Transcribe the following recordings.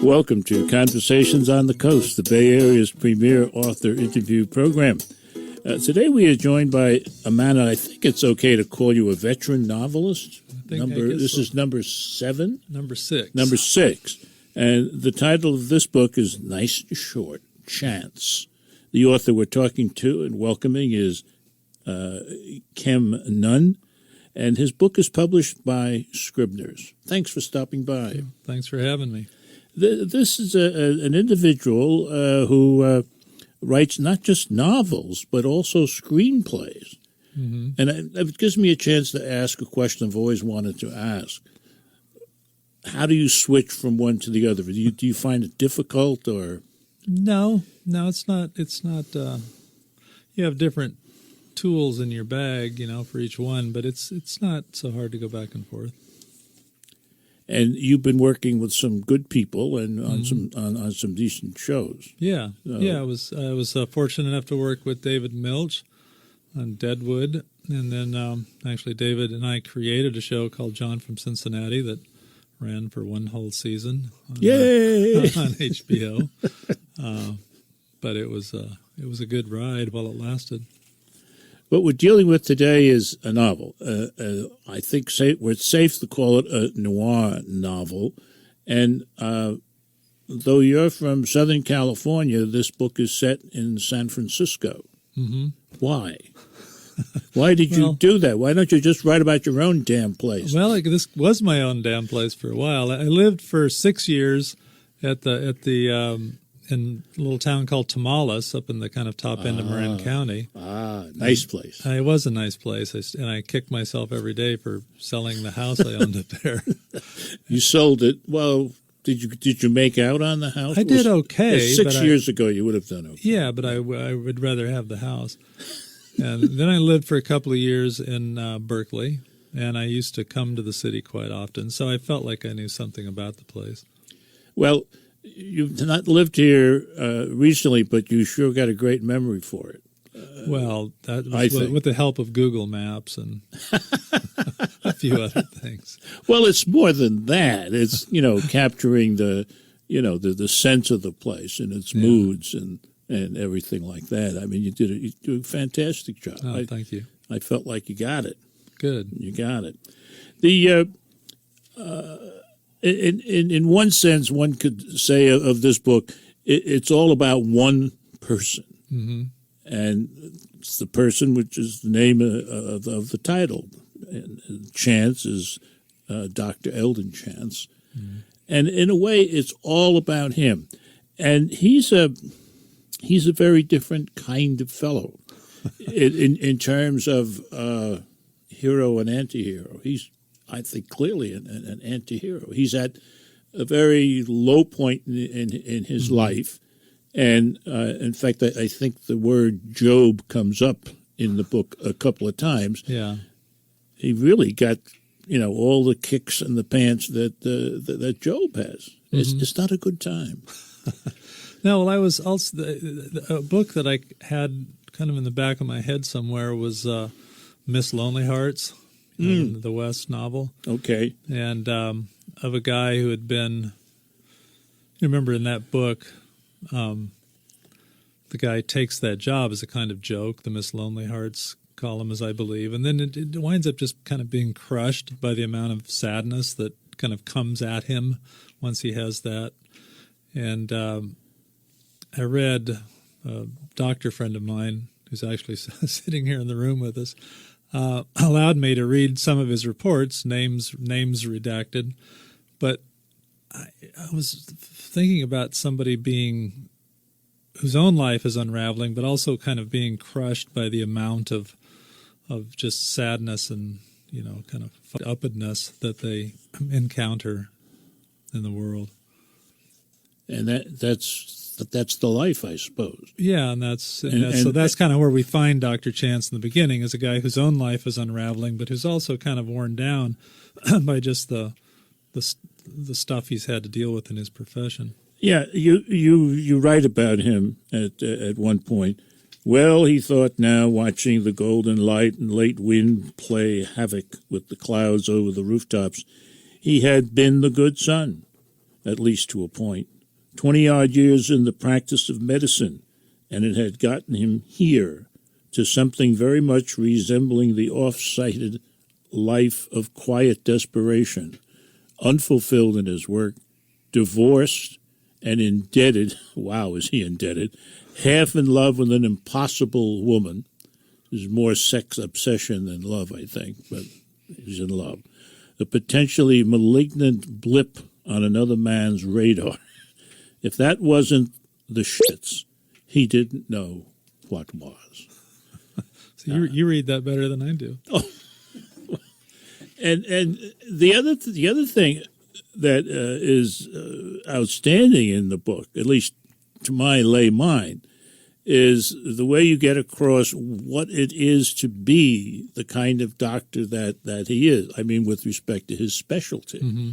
Welcome to Conversations on the Coast, the Bay Area's premier author interview program. Today we are joined by a man, I think it's okay to call you a veteran novelist. This is number 7? Number 6. Number 6. And the title of this book is nice and short, Chance. The author we're talking to and welcoming is Kem Nunn, and his book is published by Scribner's. Thanks for stopping by. Thanks for having me. This is an individual who writes not just novels, but also screenplays. Mm-hmm. And it gives me a chance to ask a question I've always wanted to ask. How do you switch from one to the other? Do you find it difficult, or? No, it's not. You have different tools in your bag, for each one, but it's not so hard to go back and forth. And you've been working with some good people and on some decent shows. Yeah, I was fortunate enough to work with David Milch on Deadwood, and then actually David and I created a show called John from Cincinnati that ran for one whole season on HBO. But it was a good ride while it lasted. What we're dealing with today is a novel. I think we're safe to call it a noir novel. And though you're from Southern California, this book is set in San Francisco. Mm-hmm. Why? Why did you do that? Why don't you just write about your own damn place? Well, this was my own damn place for a while. I lived for 6 years in a little town called Tamales, up in the kind of top end of Marin County. Nice place. It was a nice place, and I kicked myself every day for selling the house I owned up there. You sold it. Well, did you make out on the house? I did okay. 6 years ago, you would have done okay. Yeah, but I would rather have the house. And then I lived for a couple of years in Berkeley, and I used to come to the city quite often, so I felt like I knew something about the place. Well, you've not lived here recently, but you sure got a great memory for it. Well, that was with the help of Google Maps and a few other things. Well, it's more than that. It's capturing the sense of the place and its moods and everything like that. I mean, you do a fantastic job. Oh, thank you. I felt like you got it. Good. You got it. The in one sense, one could say of this book, it's all about one person. Mm-hmm. And it's the person which is the name of the title. And Chance is Dr. Eldon Chance. Mm-hmm. And in a way, it's all about him. And he's a very different kind of fellow in terms of hero and anti-hero. He's, I think, clearly an anti-hero. He's at a very low point in his life. And, in fact, I think the word Job comes up in the book a couple of times. Yeah. He really got, all the kicks in the pants that Job has. Mm-hmm. It's not a good time. No, well, I was also a book that I had kind of in the back of my head somewhere was Miss Lonely Hearts, the West novel. Okay. And of a guy who had been, remember in that book, the guy takes that job as a kind of joke, the Miss Lonely Hearts column, as I believe, and then it winds up just kind of being crushed by the amount of sadness that kind of comes at him once he has that. And I read a doctor friend of mine who's actually sitting here in the room with us allowed me to read some of his reports, names redacted. But I was thinking about somebody whose own life is unraveling, but also kind of being crushed by the amount of just sadness and kind of uppedness that they encounter in the world. And that's the life, I suppose. Yeah, and so that's kind of where we find Dr. Chance in the beginning, as a guy whose own life is unraveling, but who's also kind of worn down by just the stuff he's had to deal with in his profession. Yeah, you write about him at one point. Well, he thought now, watching the golden light and late wind play havoc with the clouds over the rooftops, he had been the good son. at least to a point. 20-odd years in the practice of medicine, and it had gotten him here to something very much resembling the oft-cited life of quiet desperation, unfulfilled in his work, divorced and indebted. Wow, is he indebted? Half in love with an impossible woman. There's more sex obsession than love, I think, but he's in love. A potentially malignant blip on another man's radar. If that wasn't the shits, he didn't know what was. So you read that better than I do. Oh. And the other thing that is outstanding in the book, at least to my lay mind, is the way you get across what it is to be the kind of doctor that he is. I mean, with respect to his specialty. Mm-hmm.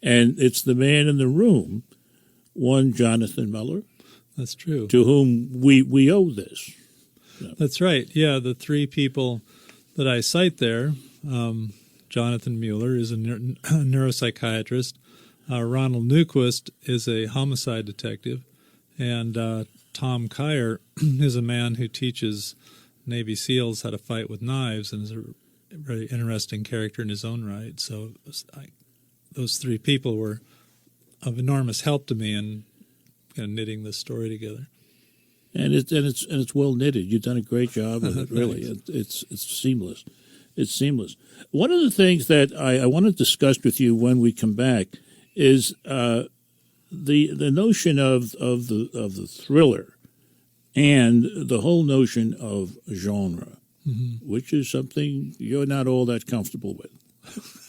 And it's the man in the room, one Jonathan Miller. That's true. To whom we owe this. Yeah. That's right. Yeah, the three people that I cite there, Jonathan Mueller is a neuropsychiatrist. Ronald Newquist is a homicide detective. And Tom Kyer is a man who teaches Navy SEALs how to fight with knives and is a very interesting character in his own right. So those three people were of enormous help to me in kind of knitting this story together. And it's well knitted. You've done a great job with it. Really, it's seamless. It's seamless. One of the things that I want to discuss with you when we come back is the notion of the thriller and the whole notion of genre, mm-hmm. which is something you're not all that comfortable with.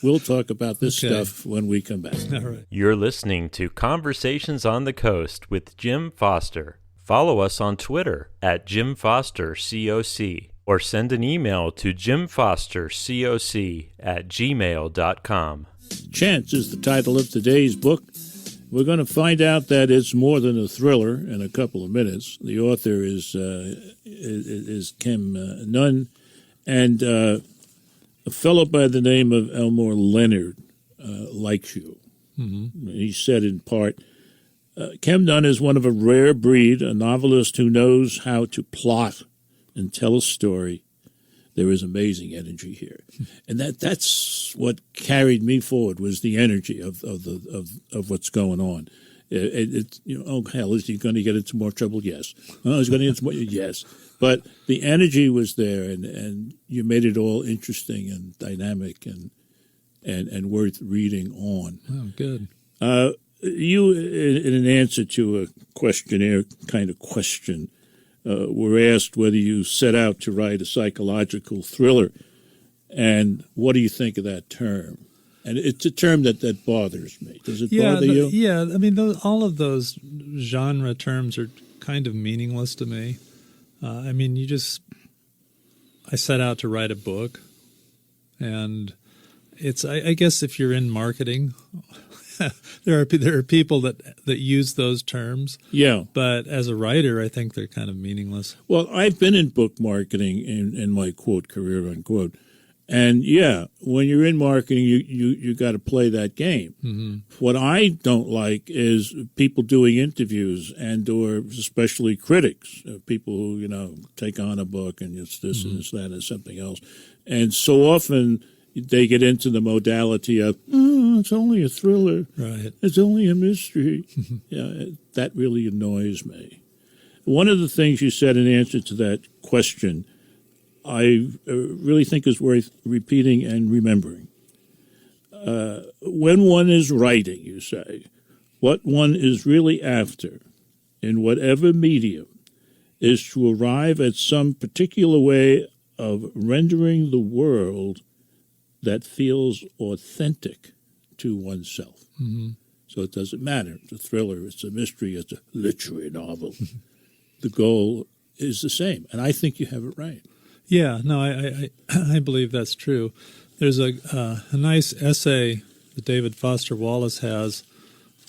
We'll talk about this stuff when we come back. All right. You're listening to Conversations on the Coast with Jim Foster. Follow us on Twitter at JimFosterCoc or send an email to jimfostercoc@gmail.com. Chance is the title of today's book. We're going to find out that it's more than a thriller in a couple of minutes. The author is Kem Nunn, and a fellow by the name of Elmore Leonard likes you. Mm-hmm. He said in part, Kem Nunn is one of a rare breed, a novelist who knows how to plot and tell a story. There is amazing energy here, and that's what carried me forward was the energy of what's going on. Oh hell, is he going to get into more trouble? Yes. Oh, he's going to get into more. Yes. But the energy was there, and you made it all interesting and dynamic and worth reading on. Oh, good. You, in an answer to a questionnaire kind of question, were asked whether you set out to write a psychological thriller, and what do you think of that term? And it's a term that bothers me. Does it bother you? Yeah, I mean, all of those genre terms are kind of meaningless to me. I mean, I set out to write a book, and it's, I guess if you're in marketing, there are people that use those terms. Yeah. But as a writer, I think they're kind of meaningless. Well, I've been in book marketing in my, quote, career, unquote. And, yeah, when you're in marketing, you got to play that game. Mm-hmm. What I don't like is people doing interviews or especially critics, people who, take on a book and it's this mm-hmm. and it's that and something else. And so often they get into the modality of, it's only a thriller. Right. It's only a mystery. Mm-hmm. Yeah, that really annoys me. One of the things you said in answer to that question I really think is worth repeating and remembering. When one is writing, you say, what one is really after, in whatever medium, is to arrive at some particular way of rendering the world that feels authentic to oneself. Mm-hmm. So it doesn't matter. It's a thriller, it's a mystery, it's a literary novel. The goal is the same, and I think you have it right. Yeah, no, I believe that's true. There's a nice essay that David Foster Wallace has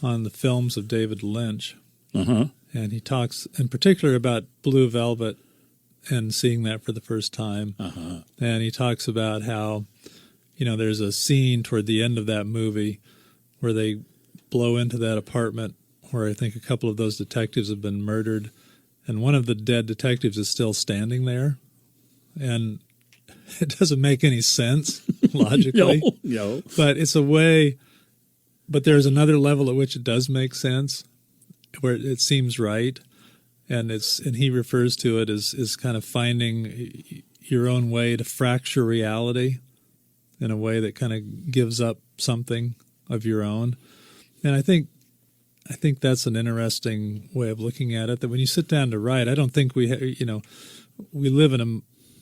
on the films of David Lynch. Uh-huh. And he talks in particular about Blue Velvet and seeing that for the first time. Uh-huh. And he talks about how, there's a scene toward the end of that movie where they blow into that apartment where I think a couple of those detectives have been murdered, and one of the dead detectives is still standing there, and it doesn't make any sense logically. No. But it's a way. But there's another level at which it does make sense, where it seems right, and he refers to it as kind of finding your own way to fracture reality in a way that kind of gives up something of your own. And I think that's an interesting way of looking at it. That when you sit down to write, I don't think we live in a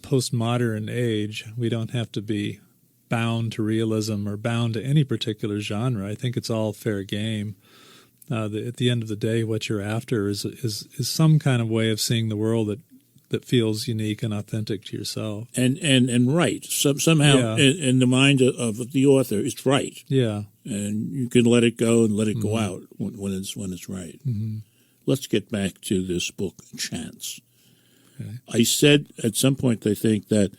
postmodern age. We don't have to be bound to realism or bound to any particular genre. I think it's all fair game. At the end of the day, what you're after is some kind of way of seeing the world that feels unique and authentic to yourself. And right. Somehow in the mind of the author, it's right. Yeah. And you can let it go and let it go out when it's right. Mm-hmm. Let's get back to this book, Chance. Okay. I said at some point, I think that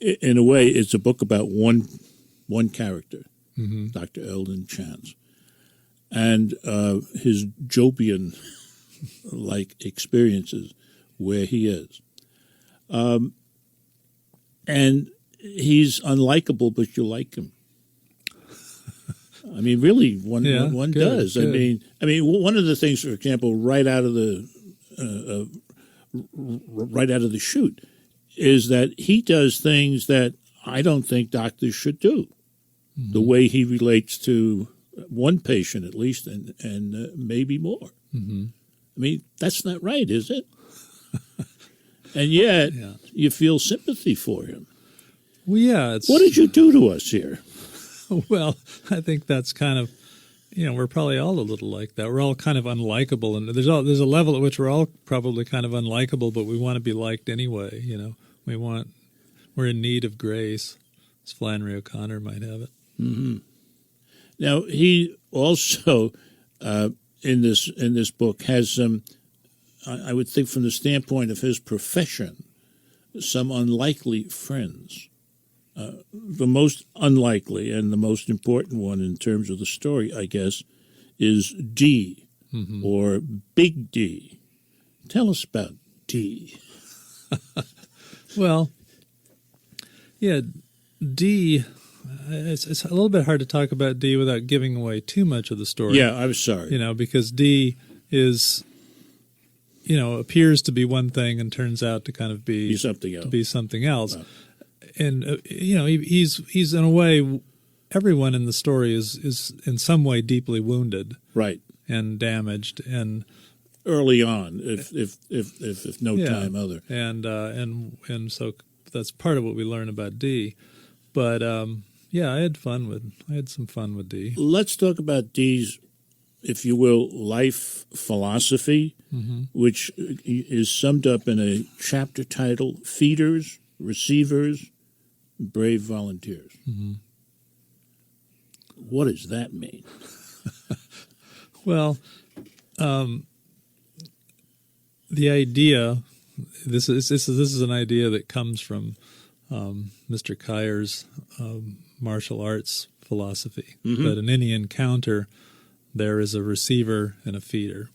in a way, it's a book about one character, Dr. Eldon Chance, and his Jobian-like experiences where he is. And he's unlikable, but you like him. I mean, really, one does. Good. I mean, one of the things, for example, right out of the chute, is that he does things that I don't think doctors should do. Mm-hmm. The way he relates to one patient, at least, and maybe more. Mm-hmm. I mean, that's not right, is it? And yet, you feel sympathy for him. Well, yeah. What did you do to us here? Well, I think that's kind of, we're probably all a little like that. We're all kind of unlikable, and there's a level at which we're all probably kind of unlikable, but we want to be liked anyway. We're in need of grace, as Flannery O'Connor might have it. Mm-hmm. Now, he also in this book has some, I would think, from the standpoint of his profession, some unlikely friends. The most unlikely and the most important one in terms of the story, I guess, is D, or Big D. Tell us about D. Well, yeah, D, it's a little bit hard to talk about D without giving away too much of the story. Yeah, I'm sorry. Because D is, appears to be one thing and turns out to kind of be something else. Wow. And, he's in a way, everyone in the story is in some way deeply wounded. Right. And damaged. And early on, if no time other. And so that's part of what we learn about D. But, I had some fun with D. Let's talk about D's, if you will, life philosophy, which is summed up in a chapter title, Feeders, Receivers, Brave Volunteers. Mm-hmm. What does that mean? Well, the idea, this is an idea that comes from Mr. Kyer's martial arts philosophy, that in any encounter there is a receiver and a feeder.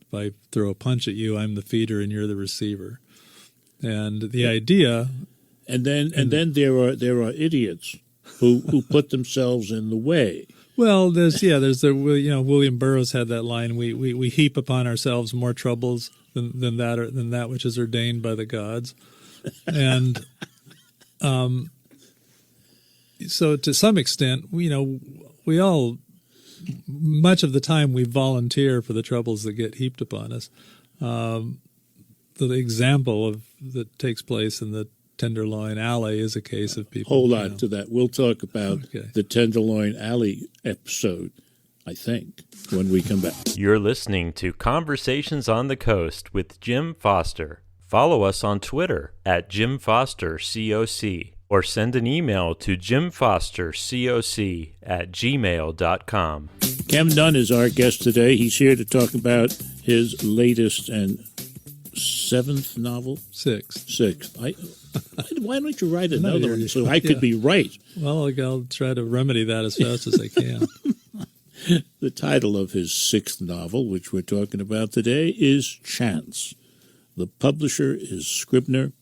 If I throw a punch at you, I'm the feeder and you're the receiver. And the idea... And then there are idiots who put themselves in the way. Well, there's William Burroughs had that line, we heap upon ourselves more troubles than that which is ordained by the gods. And so to some extent, we all, much of the time, we volunteer for the troubles that get heaped upon us. The example that takes place in the Tenderloin Alley is a case of people. Hold on to that. We'll talk about the Tenderloin Alley episode, I think, when we come back. You're listening to Conversations on the Coast with Jim Foster. Follow us on Twitter at JimFosterCoc or send an email to jimfostercoc@gmail.com. Kem Nunn is our guest today. He's here to talk about his latest and seventh novel? Sixth. Why don't you write another one so I could be right? Well, I'll try to remedy that as fast as I can. The title of his sixth novel, which we're talking about today, is Chance. The publisher is Scribner,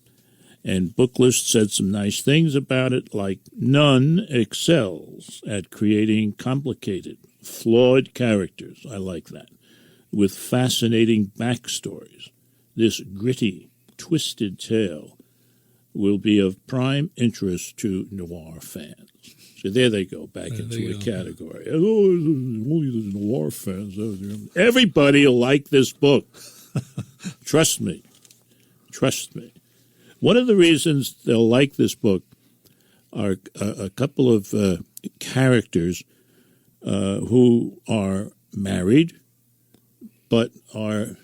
and Booklist said some nice things about it, like Nunn excels at creating complicated, flawed characters. I like that. With fascinating backstories. This gritty, twisted tale will be of prime interest to noir fans. So there they go, back into a category. Oh, only the noir fans. Everybody will like this book. Trust me. Trust me. One of the reasons they'll like this book are a couple of characters who are married but are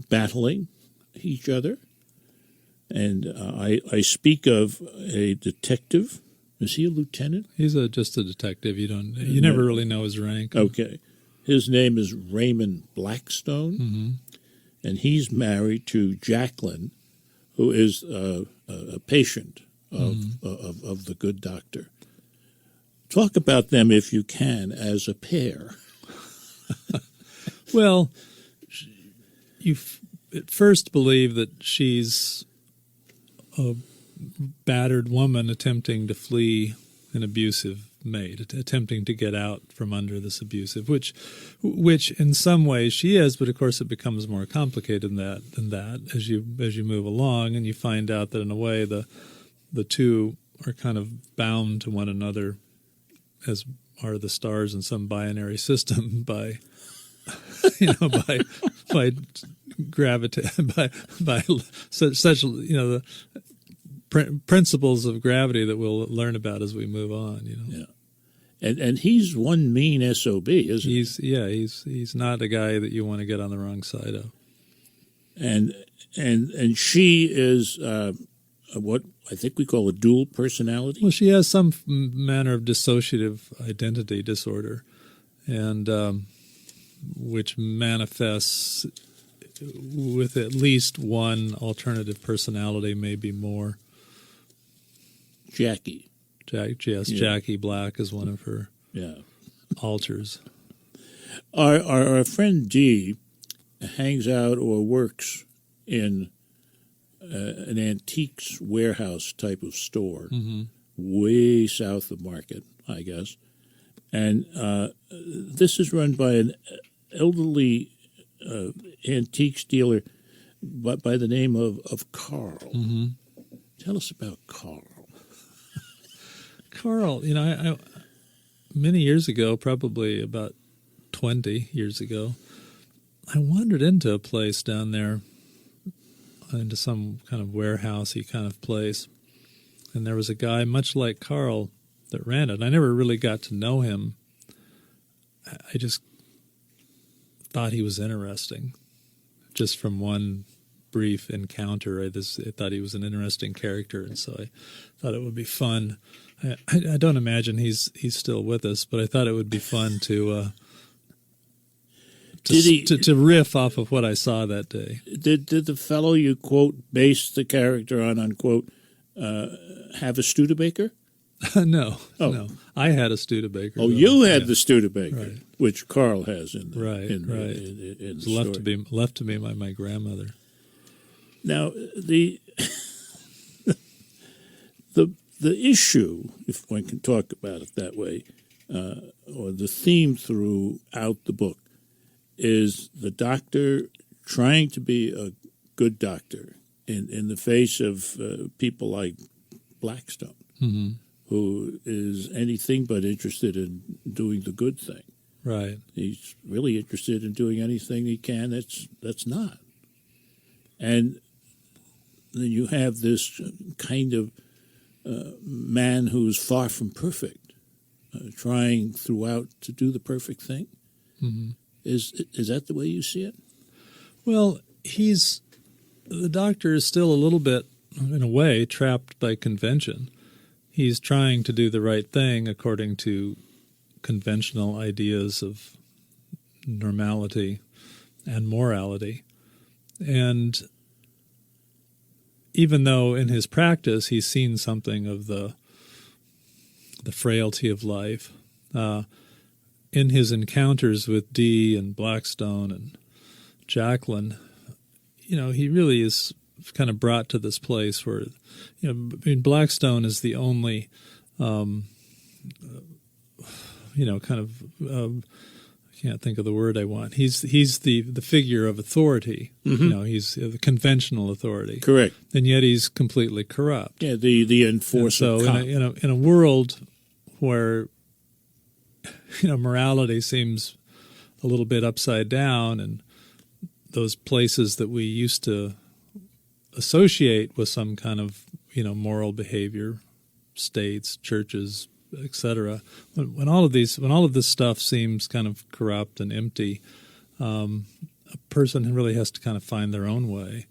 battling each other. And I speak of a detective. Is he a lieutenant? He's just a detective. You never really know his rank. Okay. His name is Raymond Blackstone, and he's married to Jacqueline, who is a patient of the good doctor. Talk about them, if you can, as a pair. Well, you at first believe that she's a battered woman attempting to flee an abusive mate, attempting to get out from under this abusive, which in some ways she is, but of course it becomes more complicated than that as you move along, and you find out that in a way the two are kind of bound to one another, as are the stars in some binary system by by gravity, by such the principles of gravity that we'll learn about as we move on. Yeah, and he's one mean SOB, isn't he? He's not a guy that you want to get on the wrong side of. And she is what I think we call a dual personality. Well, she has some manner of dissociative identity disorder, and which manifests with at least one alternative personality, maybe more. Jackie. Jackie Black is one of her alters. Our friend Dee hangs out or works in an antiques warehouse type of store, way south of Market, I guess. And this is run by an elderly antiques dealer by the name of Carl. Tell us about Carl. Carl, I many years ago, probably about 20 years ago, I wandered into a place down there, into some kind of warehousey kind of place, and there was a guy much like Carl that ran it. I never really got to know him. I just thought he was interesting, just from one brief encounter. I thought he was an interesting character, and so I thought it would be fun. I don't imagine he's still with us, but I thought it would be fun to riff off of what I saw that day. Did the fellow you quote base the character on unquote have a Studebaker? No. I had a Studebaker. Oh, you had the Studebaker, right, which Carl has in the in the left to me by my grandmother. Now the issue, if one can talk about it that way, or the theme throughout the book, is the doctor trying to be a good doctor in the face of people like Blackstone, who is anything but interested in doing the good thing. Right. He's really interested in doing anything he can that's not. And then you have this kind of man who's far from perfect, trying throughout to do the perfect thing. Is that the way you see it? Well, the doctor is still a little bit, in a way, trapped by convention. He's trying to do the right thing according to conventional ideas of normality and morality. And even though in his practice he's seen something of the frailty of life, in his encounters with Dee and Blackstone and Jacqueline, he really is kind of brought to this place where, Blackstone is the only, I can't think of the word I want. He's the figure of authority. Mm-hmm. He's the conventional authority. Correct. And yet he's completely corrupt. Yeah, the enforcer. So in a world where morality seems a little bit upside down, and those places that we used to associate with some kind of moral behavior, states, churches, etc. When all of this stuff seems kind of corrupt and empty, a person really has to kind of find their own way,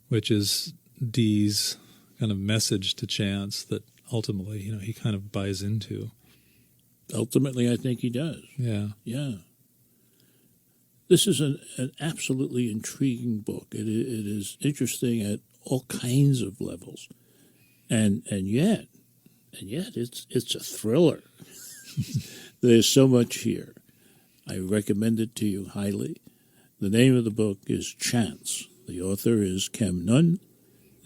which is Dee's kind of message to Chance that ultimately he kind of buys into. Ultimately, I think he does. Yeah. Yeah. This is an absolutely intriguing book. It is interesting at all kinds of levels, and yet it's a thriller. There's so much here. I recommend it to you highly. The name of the book is Chance. The author is Kem Nunn,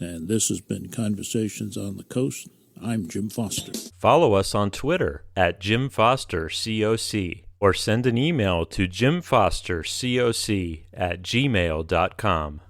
and this has been Conversations on the Coast. I'm Jim Foster. Follow us on Twitter at Jim Foster COC, or send an email to jimfostercoc@gmail.com.